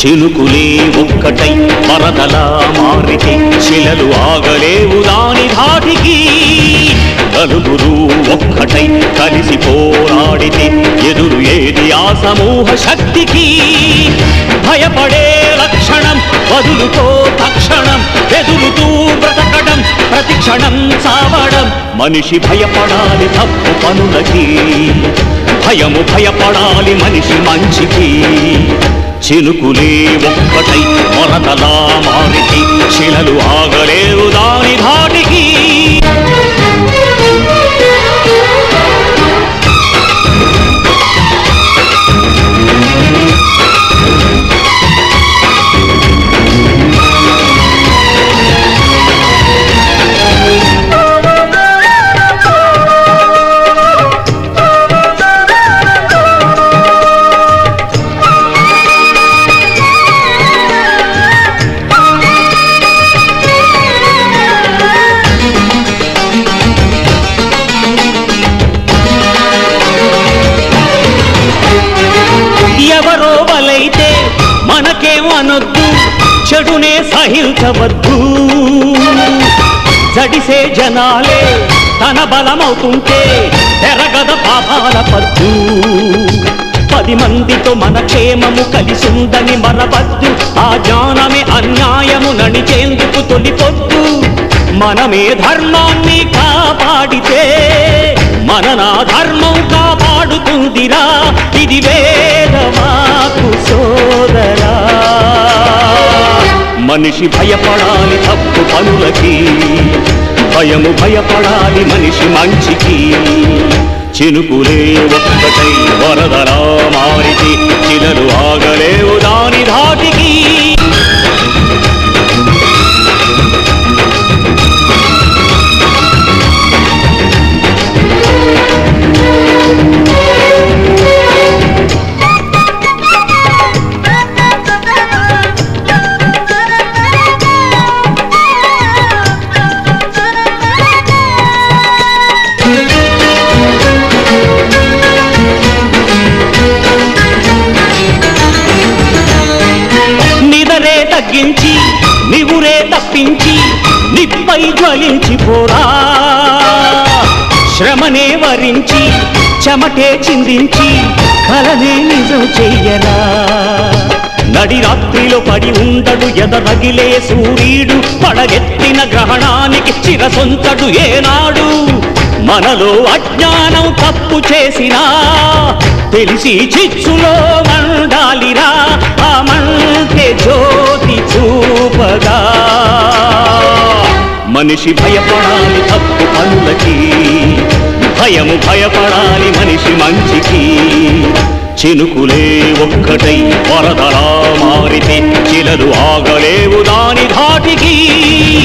చినుకులే ఒక్కటై వరదలా మారితే శిలలు ఆగలేవు దాని ధాటికి. నలుగురు ఒక్కటై కలిసి పోరాడితే ఎదురు ఏది ఆ సమూహ శక్తికి. భయపడే లక్షణం వదులుకో తక్షణం, ఎదురుతూ బ్రతకడం ప్రతిక్షణం చావడం. మనిషి భయపడాలి తప్పు పనులకి, భయము భయపడాలి మనిషి మంచికి. చినుకులే ఒక్కటై వరదలా మారితే శిలలు ఆగలేవు దాని ధాటికి. ఎవరో బలైతే మనకేమనొద్దు, చెడునే సహించవద్దు. జడిసే జనాలే తన బలమవుతుంటే తెరగద పాపాల పద్దు. 10 మందితో మన క్షేమము కలిసుందని మరవద్దు, ఆ జ్ఞానమే అన్యాయము నడిచేందుకు తొలిపొద్దు. మనమే ధర్మాన్ని కాపాడితే మన నా ధర్మం కాపాడుతుందిరా, ఇది వేదవాకు సోదరా. మనిషి భయపడాలి తప్పు పనులకి, భయము భయపడాలి మనిషి మంచికి. చినుకులే ఒక్కటై వరదలా మారితే శిలలు ఆగలేవు దాని ధాటికి. తగ్గించి నివురే తప్పించి నిప్పై జ్వలించిపోరా. శ్రమనే వరించి చెమటే చిందించి కలనే నిజం చెయ్యరా. నడి రాత్రిలో పడి ఉండడు ఎదరగిలే సూర్యుడు, పడగెత్తిన గ్రహణానికి చిరసొంతడు ఏనాడు. మనలో అజ్ఞానం తప్పు చేసినా తెలిసి చిచ్చులో మండాలిరా, ఆ మంటే జ్యోతి చూపగా. మనిషి భయపడాలి తప్పు పనులకి, భయము భయపడాలి మనిషి మంచికి. చినుకులే ఒక్కటై వరదలా మారితే శిలలు